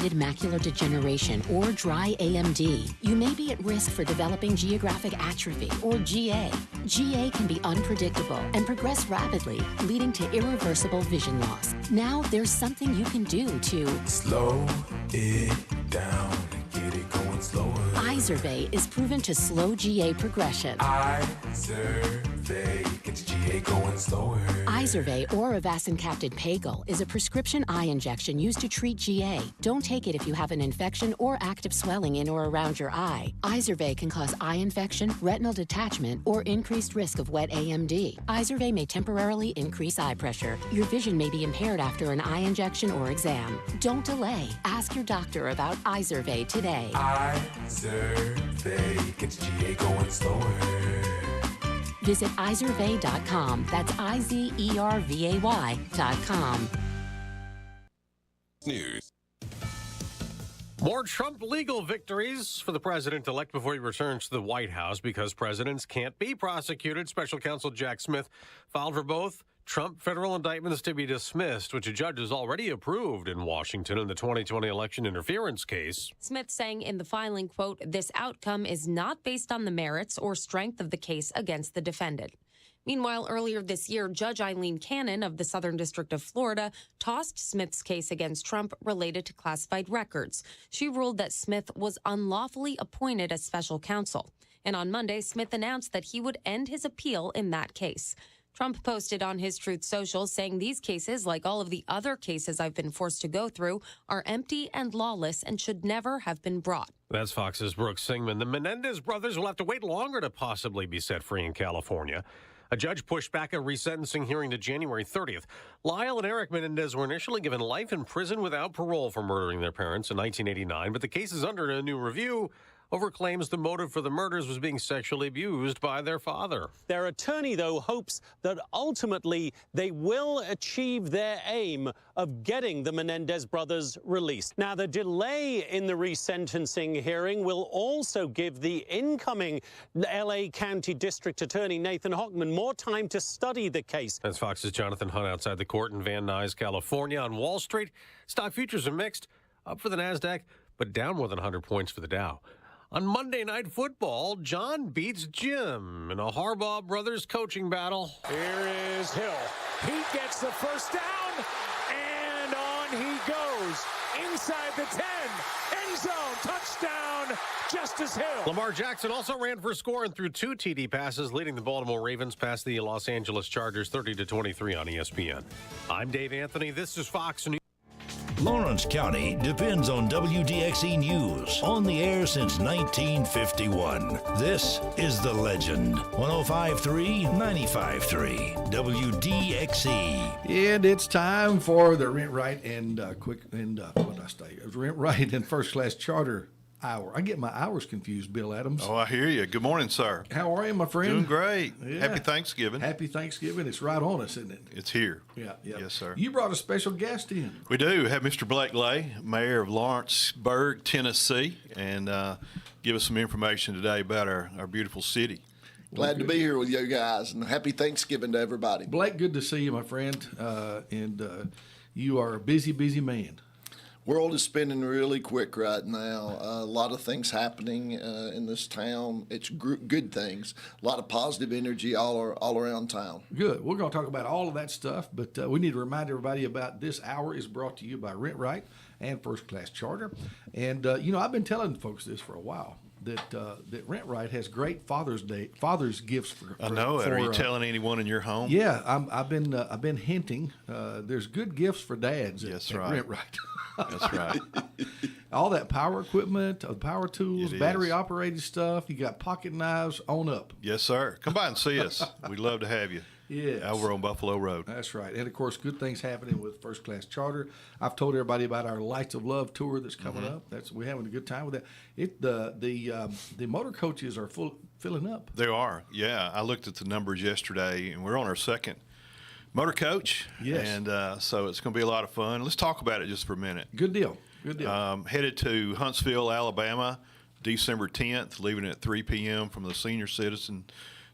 age-related macular degeneration or dry AMD, you may be at risk for developing geographic atrophy or GA. GA can be unpredictable and progress rapidly, leading to irreversible vision loss. Now there's something you can do to slow it down and get it going slower. Izervay is proven to slow GA progression. Izervay gets GA going slower. Izervay or avacincaptad pagel is a prescription eye injection used to treat GA. Don't take it if you have an infection or active swelling in or around your eye. Izervay can cause eye infection, retinal detachment, or increased risk of wet AMD. Izervay may temporarily increase eye pressure. Your vision may be impaired after an eye injection or exam. Don't delay. Ask your doctor about Izervay today. Izervay gets GA going slower. Visit Izervay.com. That's IZERVAY.com. News. More Trump legal victories for the president-elect before he returns to the White House because presidents can't be prosecuted. Special counsel Jack Smith filed for both Trump federal indictments to be dismissed, which a judge has already approved in Washington in the 2020 election interference case. Smith saying in the filing, quote, "This outcome is not based on the merits or strength of the case against the defendant." Meanwhile, earlier this year, Judge Eileen Cannon of the Southern District of Florida tossed Smith's case against Trump related to classified records. She ruled that Smith was unlawfully appointed as special counsel. And on Monday, Smith announced that he would end his appeal in that case. Trump posted on his Truth Social saying these cases, like all of the other cases I've been forced to go through, are empty and lawless and should never have been brought. That's Fox's Brooke Singman. The Menendez brothers will have to wait longer to possibly be set free in California. A judge pushed back a resentencing hearing to January 30th. Lyle and Eric Menendez were initially given life in prison without parole for murdering their parents in 1989, but the case is under a new review over claims the motive for the murders was being sexually abused by their father. Their attorney, though, hopes that ultimately they will achieve their aim of getting the Menendez brothers released. Now, the delay in the resentencing hearing will also give the incoming L.A. County District Attorney Nathan Hochman more time to study the case. That's Fox's Jonathan Hunt outside the court in Van Nuys, California. On Wall Street, stock futures are mixed, up for the NASDAQ, but down more than 100 points for the Dow. On Monday Night Football, John beats Jim in a Harbaugh brothers coaching battle. Here is Hill. He gets the first down, and on he goes. Inside the 10, end zone, touchdown, Justice Hill. Lamar Jackson also ran for a score and threw 2 TD passes, leading the Baltimore Ravens past the Los Angeles Chargers 30-23 on ESPN. I'm Dave Anthony. This is Fox News. Lawrence County depends on WDXE News, on the air since 1951. This is The Legend. 105.3, 95.3, WDXE. And it's time for the Rent Right and what did I say? Rent Right and First Class Charter Hour. I get my hours confused, Bill Adams. Oh, I hear you. Good morning, sir. How are you, my friend? Doing great. Yeah. Happy Thanksgiving. Happy Thanksgiving. It's right on us, isn't it? It's here. Yeah. Yes, sir. You brought a special guest in. We do. We have Mr. Blake Lay, Mayor of Lawrenceburg, Tennessee, and give us some information today about our beautiful city. Glad to be here with you guys, and happy Thanksgiving to everybody. Blake, good to see you, my friend. And you are a busy, busy man. World is spinning really quick right now. A lot of things happening in this town. It's good things. A lot of positive energy all around town. Good. We're going to talk about all of that stuff, but we need to remind everybody about this hour is brought to you by Rent Right and First Class Charter. And, I've been telling folks this for a while. That Rent Right has great Father's gifts for. I know it. Are you telling anyone in your home? Yeah, I've been hinting. There's good gifts for dads. Yes, at right. Rent Right. That's right. All that power equipment, power tools, It battery is. operated stuff. You got pocket knives on up. Yes, sir. Come by and see us. We'd love to have you. Yes. Over on Buffalo Road. That's right. And, of course, good things happening with First Class Charter. I've told everybody about our Lights of Love tour that's coming up. We're having a good time with that. The motor coaches are filling up. They are. Yeah. I looked at the numbers yesterday, and we're on our second motor coach. Yes. And so it's going to be a lot of fun. Let's talk about it just for a minute. Good deal. Good deal. Headed to Huntsville, Alabama, December 10th, leaving at 3 p.m. from the Senior Citizen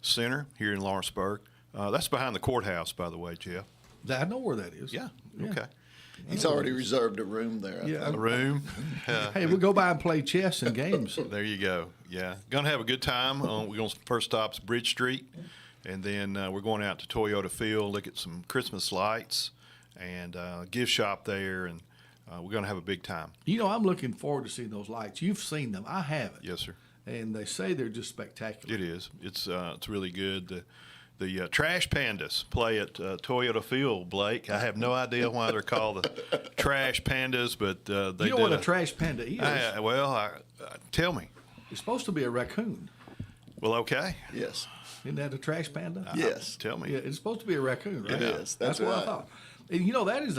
Center here in Lawrenceburg. That's behind the courthouse, by the way, Jeff. I know where that is. Yeah. Okay. He's already reserved a room there. I Yeah. think. A room. Hey, we'll go by and play chess and games. There you go. Yeah, gonna have a good time. We're going first stop's Bridge Street, and then we're going out to Toyota Field, look at some Christmas lights, and gift shop there, and we're gonna have a big time. You know, I'm looking forward to seeing those lights. You've seen them. I haven't. Yes, sir. And they say they're just spectacular. It is. It's really good. The Trash Pandas play at Toyota Field, Blake. I have no idea why they're called the Trash Pandas, but they You know did what a trash panda is? Tell me. It's supposed to be a raccoon. Well, okay. Yes. Isn't that a trash panda? Yes. Tell me. Yeah, it's supposed to be a raccoon, right? It is. That's what I right. thought. And you know, that is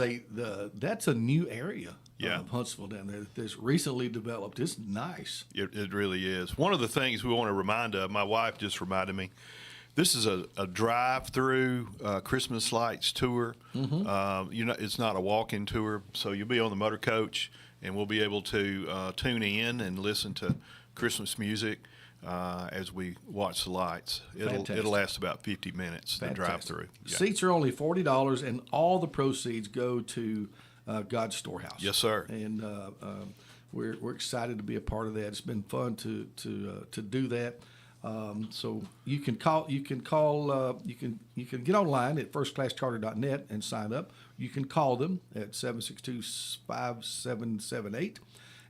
that's a new area Yeah. of Huntsville down there that's recently developed. It's nice. It really is. One of the things we want to remind of, my wife just reminded me, this is a drive-through Christmas lights tour. It's not a walk-in tour, so you'll be on the motor coach, and we'll be able to tune in and listen to Christmas music as we watch the lights. It'll last about 50 minutes. The drive-through. Yeah. Seats are only $40, and all the proceeds go to God's Storehouse. Yes, sir. And we're excited to be a part of that. It's been fun to do that. So you can get online at firstclasscharter.net and sign up. You can call them at 762-5778.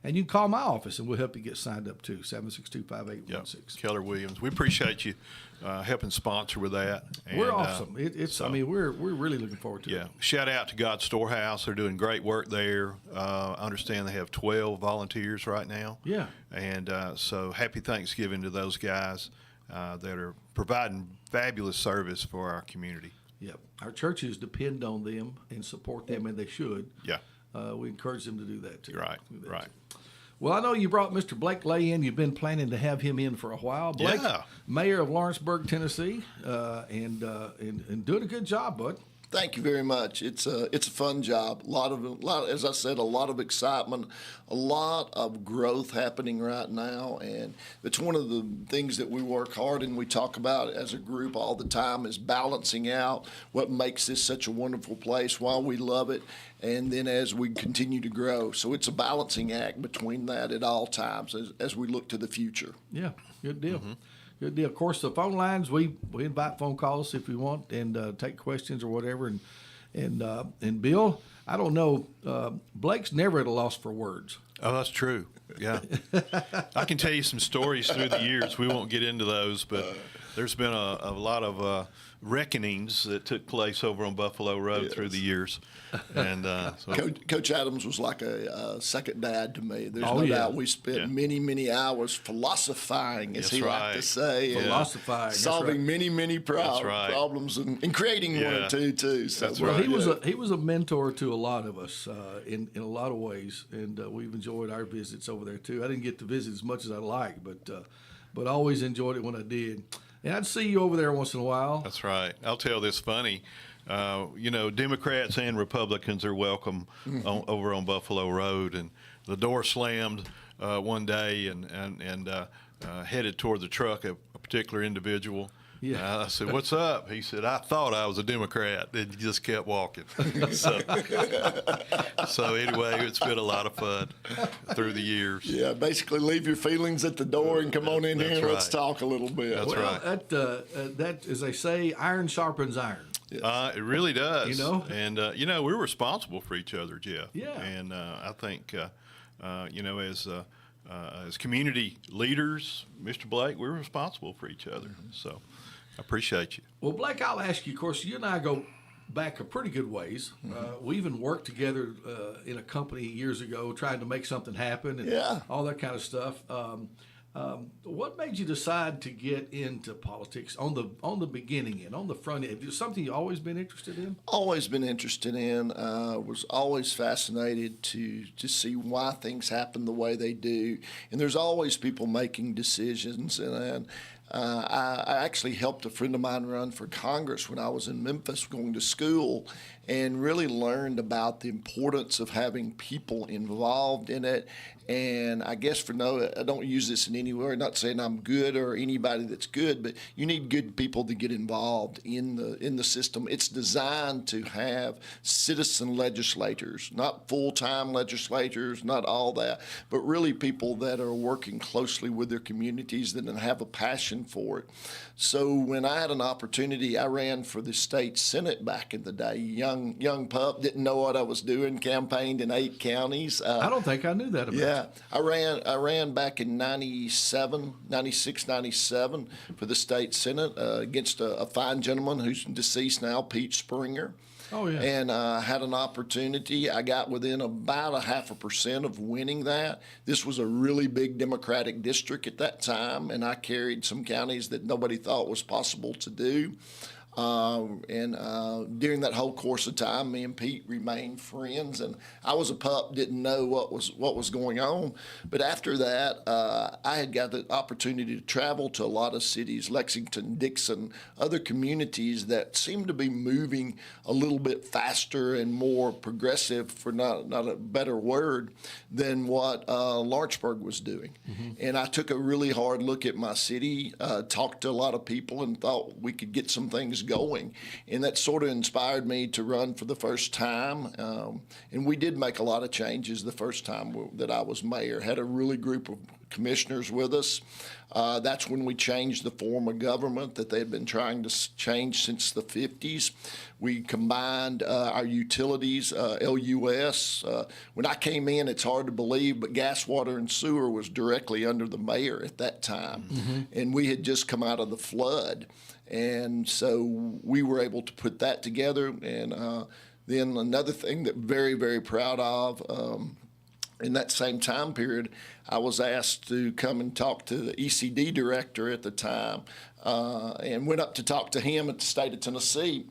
And you can call my office, and we'll help you get signed up too, 762-5816. Yep. Keller Williams. We appreciate you helping sponsor with that. And, we're awesome. We're really looking forward to it. Yeah. Shout out to God's Storehouse. They're doing great work there. I understand they have 12 volunteers right now. Yeah. And so happy Thanksgiving to those guys that are providing fabulous service for our community. Yep. Our churches depend on them and support them, and they should. Yeah. We encourage them to do that too. Right. Do that Right. too. Well, I know you brought Mr. Blake Lay in. You've been planning to have him in for a while. Blake, Yeah. Mayor of Lawrenceburg, Tennessee, and doing a good job, bud. Thank you very much. It's a fun job. A lot of, as I said, a lot of excitement, a lot of growth happening right now, and it's one of the things that we work hard and we talk about as a group all the time is balancing out what makes this such a wonderful place, why we love it, and then as we continue to grow. So it's a balancing act between that at all times as we look to the future. Yeah, good deal. Mm-hmm. Good deal. Of course, the phone lines, we invite phone calls if you want, and take questions or whatever. And Bill, I don't know, Blake's never at a loss for words. Oh, that's true. Yeah. I can tell you some stories through the years. We won't get into those, but there's been a lot of reckonings that took place over on Buffalo Road through the years. And Coach Adams was like a second dad to me. There's no doubt we spent many, many hours philosophizing, as he liked to say. Philosophizing. Solving many problems and creating one or two, too. So, he was a mentor to a lot of us in a lot of ways, and we've enjoyed our visits over there, too. I didn't get to visit as much as I'd like, but I always enjoyed it when I did. And I'd see you over there once in a while. That's right. I'll tell this funny. Democrats and Republicans are welcome over on Buffalo Road. And the door slammed one day and headed toward the truck, a particular individual. Yeah. I said, "What's up?" He said, "I thought I was a Democrat." And he just kept walking. So anyway, it's been a lot of fun through the years. Yeah, basically leave your feelings at the door and come on in here and let's talk a little bit. That's right. That, as they say, iron sharpens iron. Yes. It really does. And, we're responsible for each other, Jeff. Yeah. And I think, as community leaders, Mr. Blake, we're responsible for each other. Mm-hmm. So I appreciate you. Well, Blake, I'll ask you, of course, you and I go back a pretty good ways. Mm-hmm. We even worked together in a company years ago trying to make something happen and all that kind of stuff. What made you decide to get into politics on the beginning end, on the front end? Is it something you always been interested in? Always been interested in. Was always fascinated to see why things happen the way they do. And there's always people making decisions. And I actually helped a friend of mine run for Congress when I was in Memphis going to school, and really learned about the importance of having people involved in it. And I guess I don't use this in any way, not saying I'm good or anybody that's good, but you need good people to get involved in the system. It's designed to have citizen legislators, not full-time legislators, not all that, but really people that are working closely with their communities and have a passion for it. So when I had an opportunity, I ran for the state Senate back in the day. Young pup, didn't know what I was doing, campaigned in 8 counties. I don't think I knew that about you. Yeah, I ran back in 96, 97 for the state Senate against a fine gentleman who's deceased now, Pete Springer. Oh, yeah. And had an opportunity. I got within about 0.5% of winning that. This was a really big Democratic district at that time, and I carried some counties that nobody thought was possible to do. During that whole course of time, me and Pete remained friends, and I was a pup, didn't know what was going on. But after that, I had got the opportunity to travel to a lot of cities, Lexington, Dixon, other communities that seemed to be moving a little bit faster and more progressive, for not a better word, than what Lawrenceburg was doing. Mm-hmm. And I took a really hard look at my city, talked to a lot of people, and thought we could get some things going, and that sort of inspired me to run for the first time. And we did make a lot of changes the first time that I was mayor. Had a really group of commissioners with us. That's when we changed the form of government that they had been trying to change since the 50s. We combined our utilities, LUS. When I came in, it's hard to believe, but gas, water, and sewer was directly under the mayor at that time. Mm-hmm. And we had just come out of the flood. And so we were able to put that together. And then another thing that very, very proud of, in that same time period, I was asked to come and talk to the ECD director at the time, and went up to talk to him at the state of Tennessee.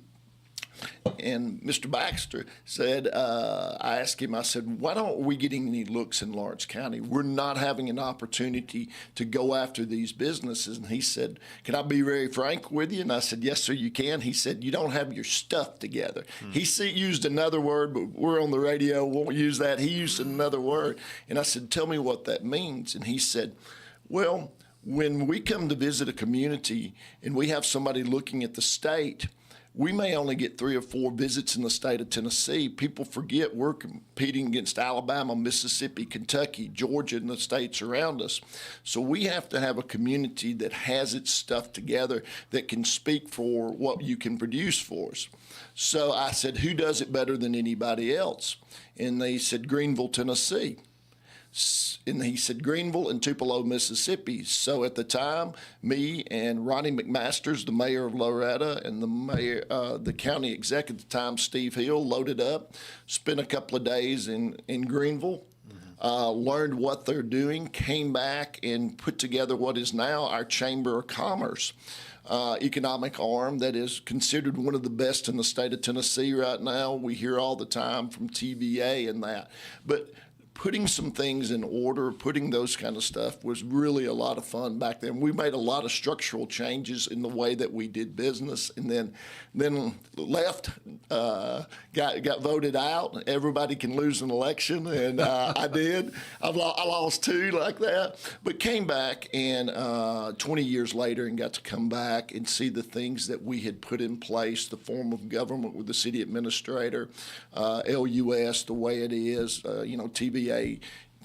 And Mr. Baxter said, I asked him, I said, why aren't we getting any looks in Lawrence County? We're not having an opportunity to go after these businesses. And he said, can I be very frank with you? And I said, yes, sir, you can. He said, you don't have your stuff together. He used another word, but we're on the radio, won't use that. He used another word. And I said, tell me what that means. And he said, well, when we come to visit a community and we have somebody looking at the state, we may only get 3 or 4 visits in the state of Tennessee. People forget we're competing against Alabama, Mississippi, Kentucky, Georgia, and the states around us. So we have to have a community that has its stuff together, that can speak for what you can produce for us. So I said, who does it better than anybody else? And they said, Greenville, Tennessee. And he said Greenville and Tupelo, Mississippi. So at the time, me and Ronnie McMasters, the mayor of Loretta, and the county executive at the time, Steve Hill, loaded up, spent a couple of days in Greenville, learned what they're doing, came back and put together what is now our Chamber of Commerce. Economic arm that is considered one of the best in the state of Tennessee right now. We hear all the time from TVA and that. But putting some things in order, putting those kind of stuff was really a lot of fun back then. We made a lot of structural changes in the way that we did business, and then left, got voted out. Everybody can lose an election, and I did. I lost 2 like that, but came back and 20 years later and got to come back and see the things that we had put in place, the form of government with the city administrator, LUS, the way it is, TVA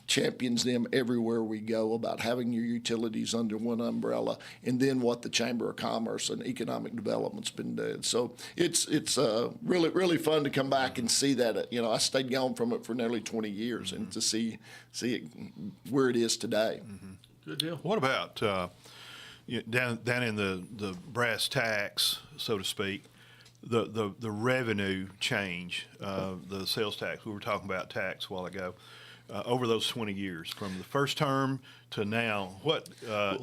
champions them everywhere we go about having your utilities under one umbrella, and then what the Chamber of Commerce and Economic Development's been doing. So it's really, really fun to come back and see that. I stayed gone from it for nearly 20 years, and to see it where it is today. Mm-hmm. Good deal. What about down in the brass tacks, so to speak, the revenue change, the sales tax? We were talking about tax a while ago. over those 20 years, from the first term to now? What,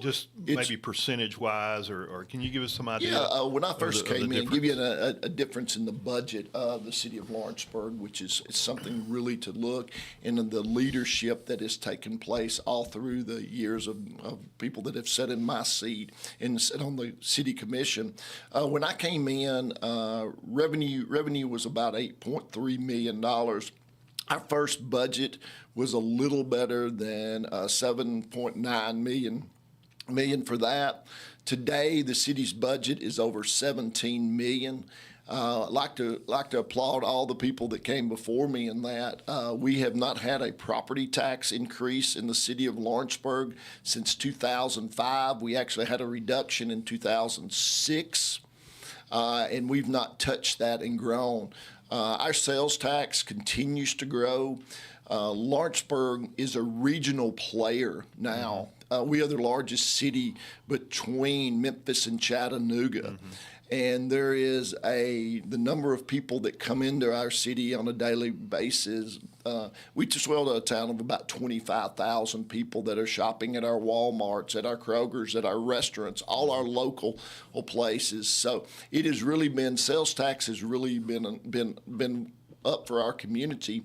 just maybe percentage-wise, or can you give us some idea? Yeah, when I first came in, give you a difference in the budget of the city of Lawrenceburg, which is something really to look, and the leadership that has taken place all through the years of people that have sat in my seat and sat on the city commission. When I came in, revenue was about $8.3 million. Our first budget was a little better than $7.9 million for that. Today, the city's budget is over $17 million. I'd like to applaud all the people that came before me in that. We have not had a property tax increase in the city of Lawrenceburg since 2005. We actually had a reduction in 2006, and we've not touched that and grown. Our sales tax continues to grow. Lawrenceburg is a regional player now. We are the largest city between Memphis and Chattanooga. And there is the number of people that come into our city on a daily basis. We just swelled a town of about 25,000 people that are shopping at our Walmarts, at our Kroger's, at our restaurants, all our local places. So it has really been, sales tax has really been up for our community.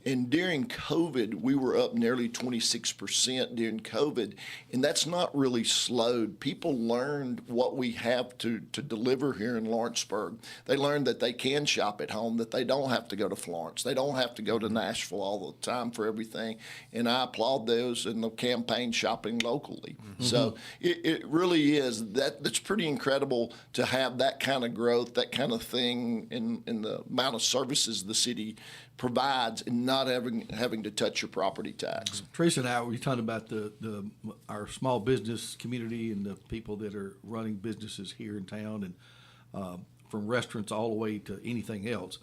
And during COVID, we were up nearly 26% during COVID, and that's not really slowed. People learned what we have to deliver here in Lawrenceburg. They learned that they can shop at home, that they don't have to go to Florence. They don't have to go to Nashville all the time for everything, and I applaud those in the campaign shopping locally. So it really is, that's pretty incredible to have that kind of growth, that kind of thing in the amount of services the city provides and not having to touch your property tax. Teresa and I were talking about our small business community and the people that are running businesses here in town, and from restaurants all the way to anything else.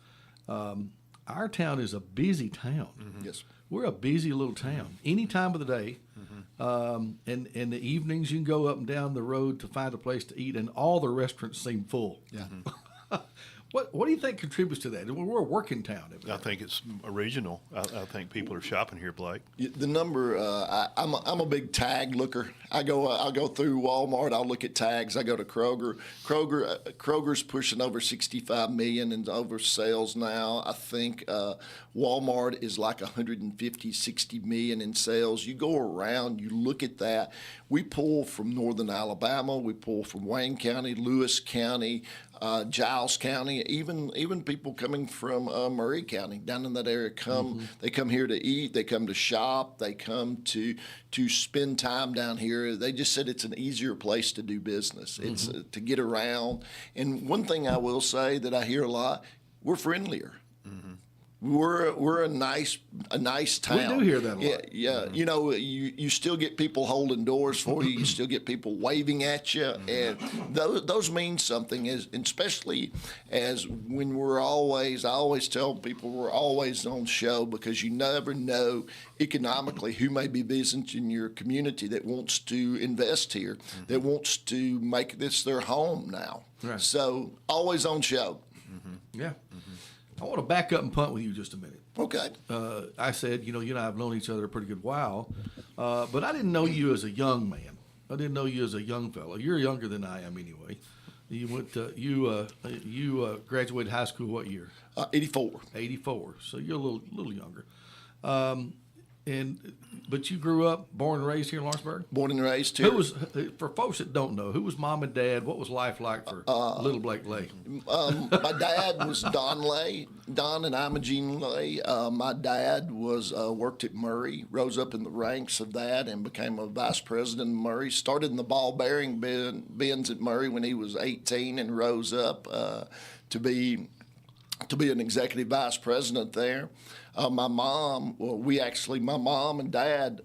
Our town is a busy town. Yes. We're a busy little town. Any time of the day, and the evenings you can go up and down the road to find a place to eat, and all the restaurants seem full. Yeah. What do you think contributes to that? We're a working town. I think it's regional. I think people are shopping here, Blake. The number, I'm a big tag looker. I'll go through Walmart. I'll look at tags. I go to Kroger. Kroger's pushing over 65 million in over sales now. I think Walmart is like 150, 60 million in sales. You go around, you look at that. We pull from northern Alabama. We pull from Wayne County, Lewis County, Giles County, even people coming from Murray County down in that area come. They come here to eat. They come to shop. They come to spend time down here. They just said it's an easier place to do business. It's to get around. And one thing I will say that I hear a lot: we're friendlier. We're a nice town. We do hear that a lot. Yeah. You know, you still get people holding doors for you. You still get people waving at you, and those mean something. Especially as when I always tell people we're always on show, because you never know economically who may be visiting your community that wants to invest here, that wants to make this their home now. Right. So always on show. Yeah. I want to back up and punt with you just a minute. Okay. I said, you and I have known each other a pretty good while, but I didn't know you as a young man. I didn't know you as a young fellow. You're younger than I am anyway. You went you graduated high school what year? 84. 84. So you're a little younger. But you grew up, born and raised here in Lawrenceburg? Born and raised here. For folks that don't know, who was mom and dad? What was life like for little Blake Lay? My dad was Don Lay, Don and Imogene Lay. My dad worked at Murray, rose up in the ranks of that, and became a vice president of Murray. Started in the ball bearing bins at Murray when he was 18, and rose up to be an executive vice president there. My mom and dad,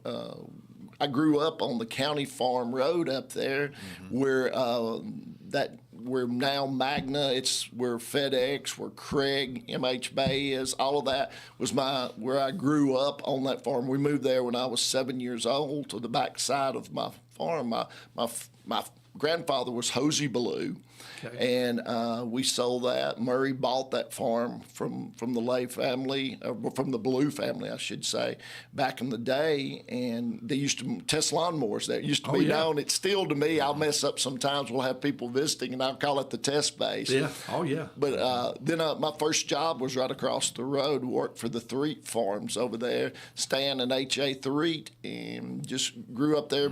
I grew up on the county farm road up there, where now Magna, it's where FedEx, where Craig, MH Bay is, all of that was where I grew up on that farm. We moved there when I was 7 years old to the back side of my farm. My grandfather was Hosey Ballou, and we sold that. Murray bought that farm from the Lay family, or from the Ballou family, I should say, back in the day. And they used to test lawnmowers there. It used to be known. It's still, to me, I'll mess up sometimes. We'll have people visiting, and I'll call it the test base. Yeah. Oh, yeah. But then my first job was right across the road. Worked for the Threet farms over there, Stan and H.A. Threet, and just grew up there.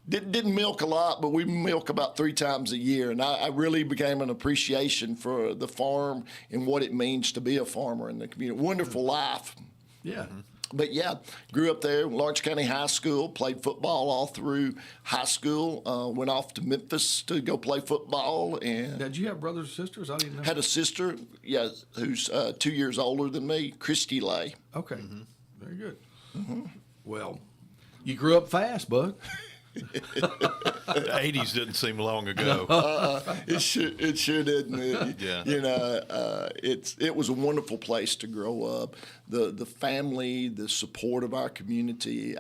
Didn't milk a lot, but we milk about 3 times a year. And I really became an appreciation for the farm and what it means to be a farmer in the community. Wonderful life. Yeah. But yeah, grew up there, Lawrence County High School, played football all through high school, went off to Memphis to go play football. And did you have brothers or sisters? I didn't know. Had a sister, who's 2 years older than me, Christy Lay. Okay. Very good. Well, you grew up fast, bud. The 80s didn't seem long ago. It sure didn't. Yeah. You know, it was a wonderful place to grow up. The family, the support of our community.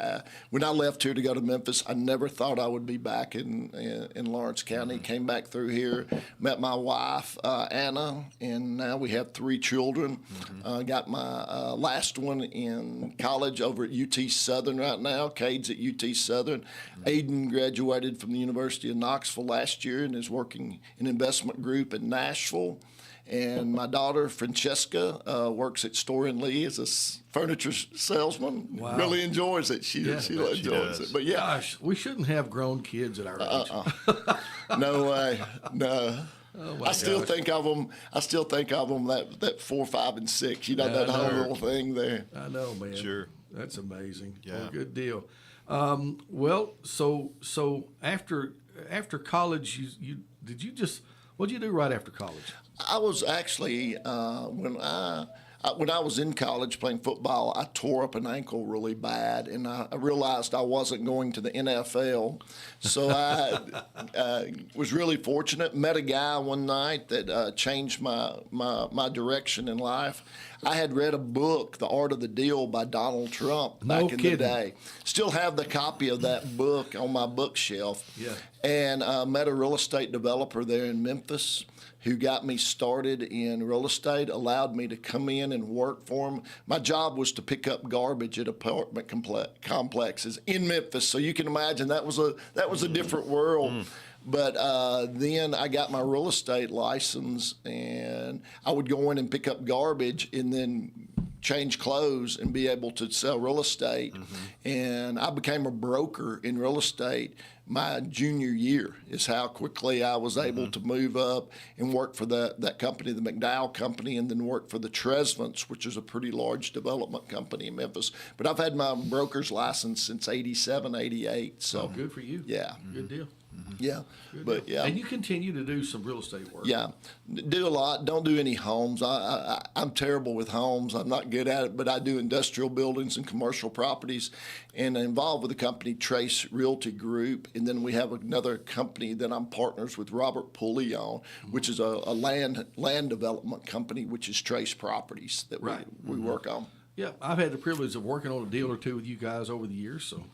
When I left here to go to Memphis, I never thought I would be back in Lawrence County. Came back through here, met my wife, Anna, and now we have 3 children. Got my last one in college over at UT Southern right now. Cade's at UT Southern. Aiden graduated from the University of Knoxville last year and is working in investment group in Nashville. And my daughter, Francesca, works at Store & Lee as a furniture salesman. Wow. Really enjoys it. She enjoys it. But yeah. Gosh, we shouldn't have grown kids at our age. No way. No. Oh I still think of them that 4, 5, and 6. You know, that whole little thing there. I know, man. Sure. That's amazing. Yeah. Well, good deal. Well, so after college, what'd you do right after college? I was actually when I was in college playing football, I tore up an ankle really bad, and I realized I wasn't going to the NFL. So I was really fortunate. Met a guy one night that changed my direction in life. I had read a book, The Art of the Deal by Donald Trump, back in the day. Still have the copy of that book on my bookshelf. Yeah. And met a real estate developer there in Memphis who got me started in real estate, allowed me to come in and work for him. My job was to pick up garbage at apartment complexes in Memphis. So you can imagine that was a different world. But then I got my real estate license, and I would go in and pick up garbage and then change clothes and be able to sell real estate. And I became a broker in real estate my junior year is how quickly I was able to move up and work for that company, the McDowell Company, and then work for the Tresvants, which is a pretty large development company in Memphis. But I've had my broker's license since 87, 88. So good for you. Yeah. Good deal. Yeah. Good But deal. yeah. And you continue to do some real estate work. Yeah, do a lot. Don't do any homes. I'm terrible with homes. I'm not good at it, but I do industrial buildings and commercial properties, and involved with the company Trace Realty Group. And then we have another company that I'm partners with Robert Pulley on, which is a land development company, which is Trace Properties that we work on. Yeah, I've had the privilege of working on a deal or two with you guys over the years. So,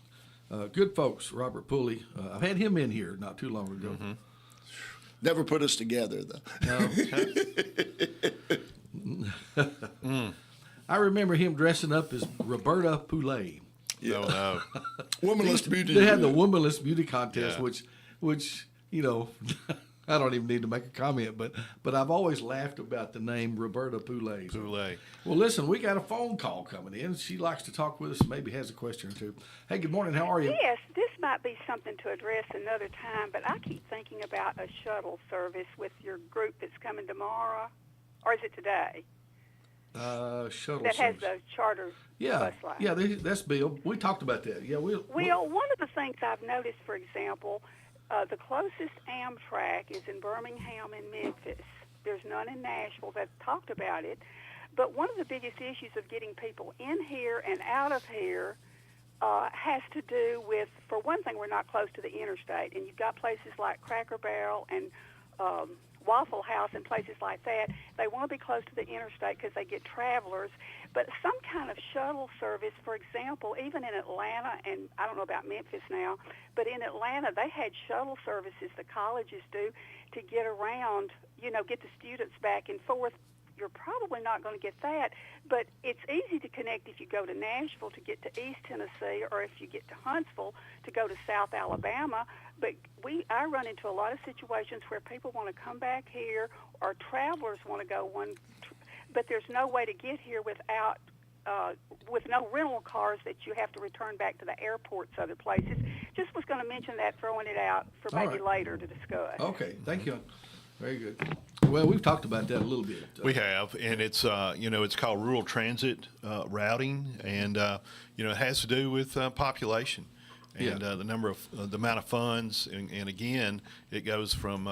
good folks, Robert Pulley. I've had him in here not too long ago. Never put us together, though. No. I remember him dressing up as Roberta Poulet. Yeah. No. Womanless beauty. They had the Womanless Beauty Contest, Yeah. which you know, I don't even need to make a comment, but I've always laughed about the name Roberta Poulet. Poulet. Well, listen, we got a phone call coming in. She likes to talk with us, maybe has a question or two. Hey, good morning. How are you? Yes, this might be something to address another time, but I keep thinking about a shuttle service with your group that's coming tomorrow, or is it today? Shuttle that has service. the charter bus line. Yeah, that's Bill. We talked about that. Yeah, Well, one of the things I've noticed, for example, the closest Amtrak is in Birmingham and Memphis. There's none in Nashville that talked about it. But one of the biggest issues of getting people in here and out of here has to do with, for one thing, we're not close to the interstate. And you've got places like Cracker Barrel and Waffle House and places like that. They want to be close to the interstate because they get travelers. But some kind of shuttle service, for example, even in Atlanta, and I don't know about Memphis now, but in Atlanta they had shuttle services the colleges do to get around, get the students back and forth. You're probably not going to get that, but it's easy to connect if you go to Nashville to get to East Tennessee, or if you get to Huntsville to go to South Alabama. But I run into a lot of situations where people want to come back here, or travelers want to go but there's no way to get here without with no rental cars that you have to return back to the airports, other places. Just was going to mention that, throwing it out for maybe later to discuss. Okay, thank you. Very good. Well, we've talked about that a little bit. We have, and it's it's called rural transit routing, and it has to do with population and the amount of funds, and again, it goes from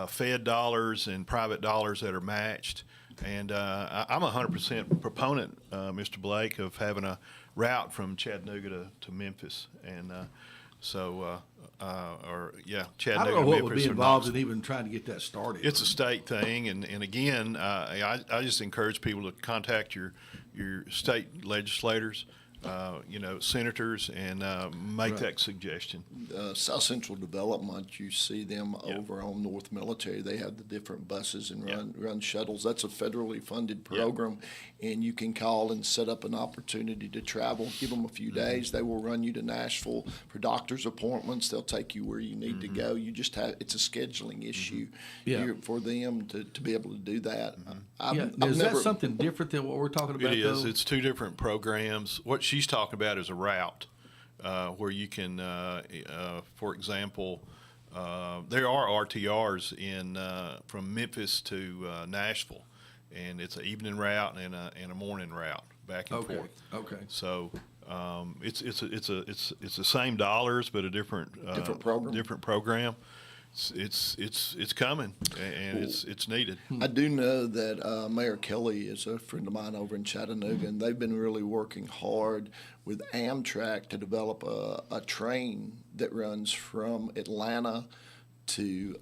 Fed dollars and private dollars that are matched. And I'm a 100% proponent, Mr. Blake, of having a route from Chattanooga to Memphis, and Chattanooga. I don't know what would be involved in even trying to get that started. It's a state thing, and again, I just encourage people to contact your state legislators, senators, and make that suggestion. South Central Development, you see them over on North Military. They have the different buses and run shuttles. That's a federally funded program, and you can call and set up an opportunity to travel. Give them a few days. They will run you to Nashville for doctor's appointments. They'll take you where you need to go. You just it's a scheduling issue for them to be able to do that. Is that something different than what we're talking about? It is. It's two different programs. What she's talking about is a route where you can, for example, there are RTRs from Memphis to Nashville, and it's an evening route and a morning route back and forth. Okay. So it's the same dollars, but a different program. It's coming, and it's needed. I do know that Mayor Kelly is a friend of mine over in Chattanooga, and they've been really working hard with Amtrak to develop a train that runs from Atlanta to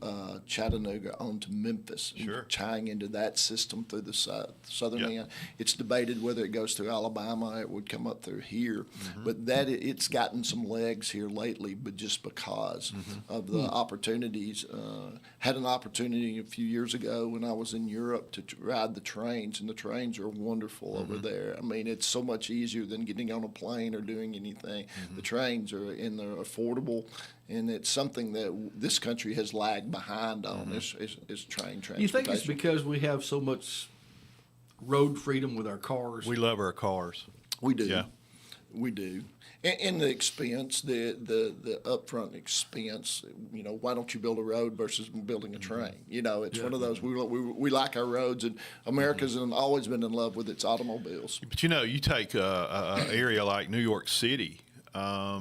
Chattanooga on to Memphis, tying into that system through the southern end. It's debated whether it goes through Alabama, it would come up through here, but it's gotten some legs here lately, but just because of the opportunities. Had an opportunity a few years ago when I was in Europe to ride the trains, and the trains are wonderful over there. I mean, it's so much easier than getting on a plane or doing anything. The trains they're affordable, and it's something that this country has lagged behind on is train transportation. You think it's because we have so much road freedom with our cars? We love our cars. We do. Yeah. We do. And the expense, the upfront expense, why don't you build a road versus building a train? It's one of those, we like our roads, and America's always been in love with its automobiles. But you take an area like New York City, I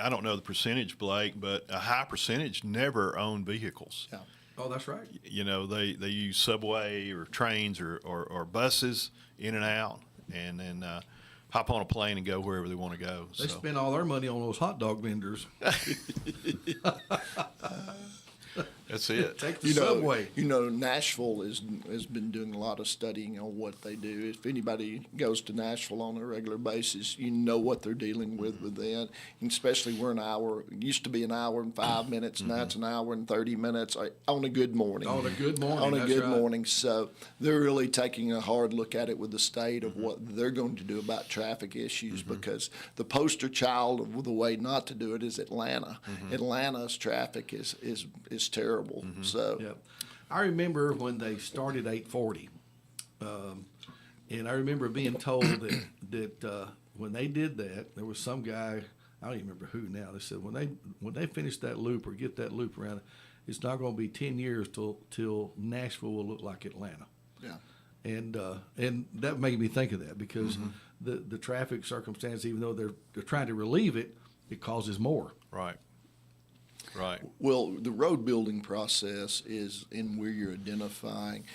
don't know the percentage, Blake, but a high percentage never own vehicles. Yeah. Oh, that's right. They use subway or trains or buses in and out, and then hop on a plane and go wherever they want to go. They spend all their money on those hot dog vendors. That's it. Take the subway. Nashville has been doing a lot of studying on what they do. If anybody goes to Nashville on a regular basis, you know what they're dealing with that. And especially we're an hour. It used to be an hour and 5 minutes. Now it's an hour and 30 minutes on a good morning. On a good morning. On a good morning. So they're really taking a hard look at it with the state of what they're going to do about traffic issues, because the poster child of the way not to do it is Atlanta. Atlanta's traffic is terrible. So, I remember when they started 840, and I remember being told that when they did that, there was some guy, I don't even remember who now. They said when they finish that loop or get that loop around, it's not going to be 10 years till Nashville will look like Atlanta. Yeah, and that made me think of that, because the traffic circumstance, even though they're trying to relieve it, it causes more. Right. Right. Well, the road building process is in where you're identifying.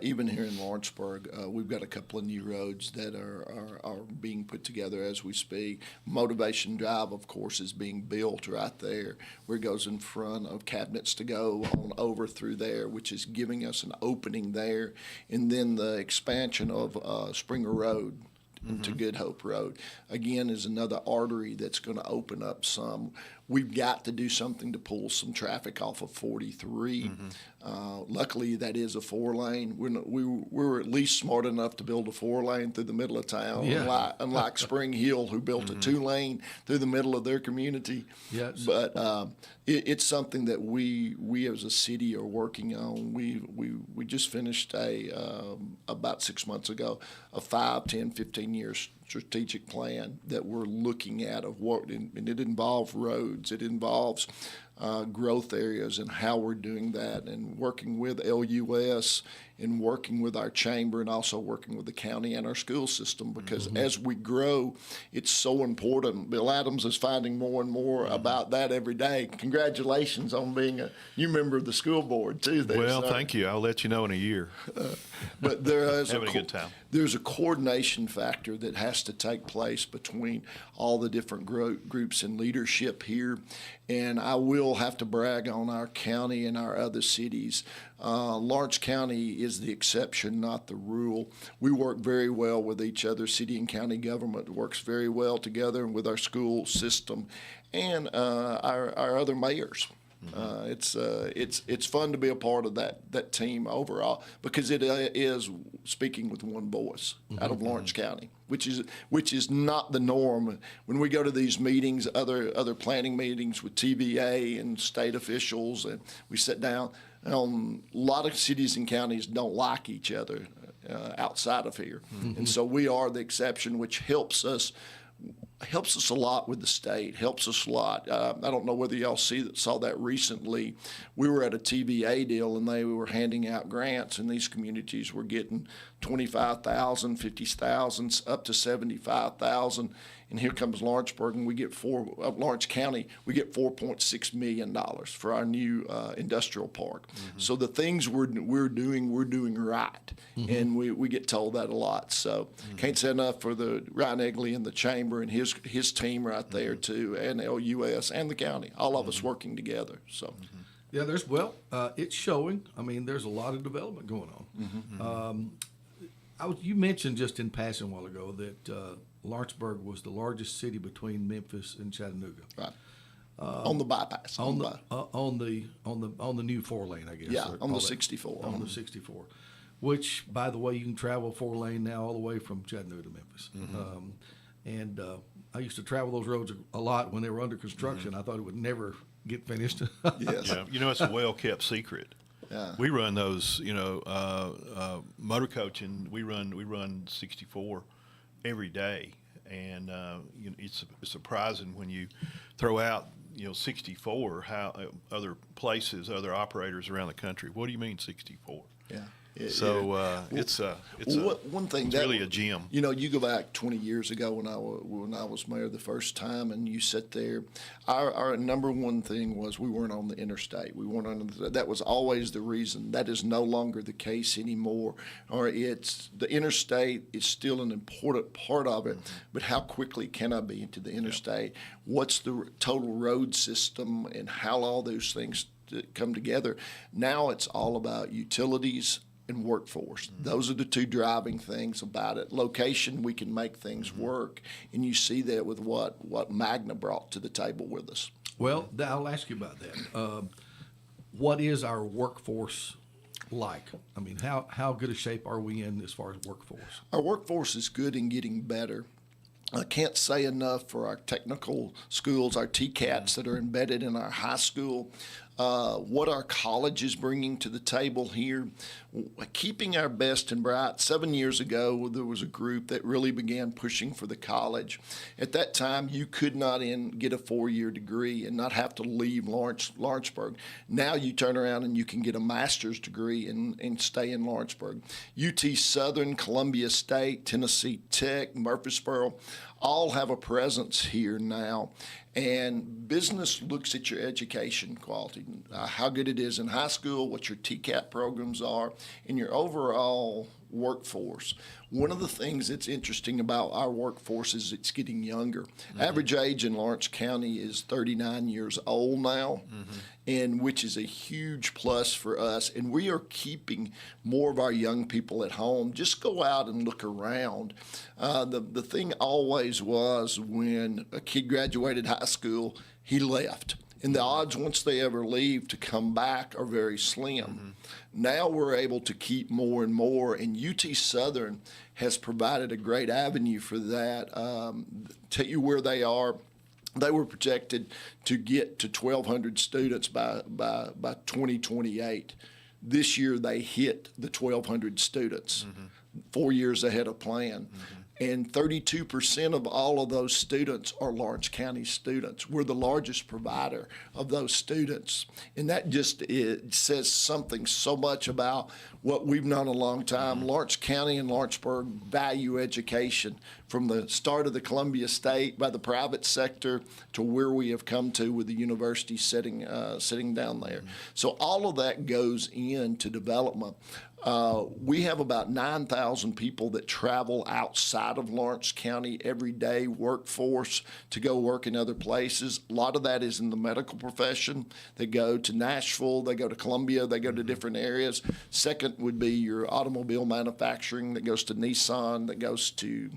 Even here in Lawrenceburg, we've got a couple of new roads that are being put together as we speak. Motivation Drive, of course, is being built right there, where it goes in front of Cabinets to Go on over through there, which is giving us an opening there. And then the expansion of Springer Road to Good Hope Road, again, is another artery that's going to open up some. We've got to do something to pull some traffic off of 43. Luckily, that is a 4-lane. We were at least smart enough to build a 4-lane through the middle of town, unlike Spring Hill, who built a 2-lane through the middle of their community. Yes. But it's something that we as a city are working on. We just finished about 6 months ago, a 5, 10, 15-year strategic plan that we're looking at of what, and it involves roads, it involves growth areas and how we're doing that, and working with LUS and working with our chamber and also working with the county and our school system, because as we grow, it's so important. Bill Adams is finding more and more about that every day. Congratulations on being a new member of the school board, too. Well, thank you. I'll let you know in a year. But there is having a good time. There's a coordination factor that has to take place between all the different groups and leadership here. And I will have to brag on our county and our other cities. Lawrence County is the exception, not the rule. We work very well with each other. City and county government works very well together, and with our school system and our other mayors. It's fun to be a part of that team overall, because it is speaking with one voice out of Lawrence County, which is not the norm. When we go to these meetings, other planning meetings with TVA and state officials, and we sit down. A lot of cities and counties don't like each other outside of here, and so we are the exception, which helps us a lot with the state, helps us a lot. I don't know whether y'all saw that recently. We were at a TVA deal, and they were handing out grants, and these communities were getting $25,000, $50,000, up to $75,000. And here comes Lawrenceburg, and we get Lawrence County, we get $4.6 million for our new industrial park. So the things we're doing right, and we get told that a lot. So can't say enough for the Ryan Egley and the chamber and his team right there too, and LUS and the county, all of us working together. So. Yeah, it's showing. I mean, there's a lot of development going on. You mentioned just in passing a while ago that Lawrenceburg was the largest city between Memphis and Chattanooga. Right. On the bypass. On the new 4-lane, I guess. Yeah, on the 64. On the 64, which, by the way, you can travel 4-lane now all the way from Chattanooga to Memphis. I used to travel those roads a lot when they were under construction. I thought it would never get finished. Yes. Yeah, it's a well-kept secret. Yeah. We run those, motor coaching. We run 64 every day, and it's surprising when you throw out 64 how other places, other operators around the country. What do you mean 64? Yeah. It's one thing it's really a gem. You go back 20 years ago when I was mayor the first time, and you sit there. Our number one thing was we weren't on the interstate. We weren't on that was always the reason. That is no longer the case anymore. Or it's the interstate is still an important part of it, but how quickly can I be into the interstate? What's the total road system, and how all those things come together? Now it's all about utilities and workforce. Those are the two driving things about it. Location, we can make things work, and you see that with what Magna brought to the table with us. Well, I'll ask you about that. What is our workforce like? I mean, how good a shape are we in as far as workforce? Our workforce is good and getting better. I can't say enough for our technical schools, our TCATs that are embedded in our high school, what our college is bringing to the table here, keeping our best and bright. 7 years ago, there was a group that really began pushing for the college. At that time, you could not get a 4-year degree and not have to leave Lawrenceburg. Now you turn around and you can get a master's degree and stay in Lawrenceburg. UT Southern, Columbia State, Tennessee Tech, Murfreesboro, all have a presence here now. And business looks at your education quality, how good it is in high school, what your TCAP programs are, and your overall workforce. One of the things that's interesting about our workforce is it's getting younger. Average age in Lawrence County is 39 years old now, and which is a huge plus for us. And we are keeping more of our young people at home. Just go out and look around. The thing always was when a kid graduated high school, he left. And the odds once they ever leave to come back are very slim. Now we're able to keep more and more, and UT Southern has provided a great avenue for that. Tell you where they are. They were projected to get to 1,200 students by 2028. This year they hit the 1,200 students, 4 years ahead of plan. And 32% of all of those students are Lawrence County students. We're the largest provider of those students. And that just it says something so much about what we've known a long time. Lawrence County and Lawrenceburg value education from the start of the Columbia State by the private sector to where we have come to with the university sitting down there. So all of that goes into development. We have about 9,000 people that travel outside of Lawrence County every day, workforce, to go work in other places. A lot of that is in the medical profession. They go to Nashville, they go to Columbia, they go to different areas. Second would be your automobile manufacturing that goes to Nissan, that goes to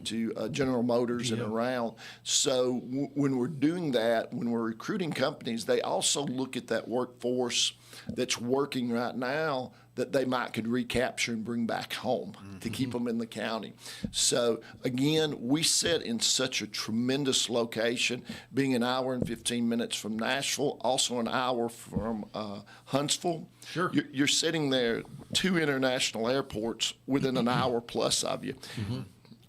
General Motors and around. So when we're doing that, when we're recruiting companies, they also look at that workforce that's working right now that they might could recapture and bring back home to keep them in the county. So again, we sit in such a tremendous location, being an hour and 15 minutes from Nashville, also an hour from Huntsville. Sure. You're sitting there, 2 international airports within an hour plus of you.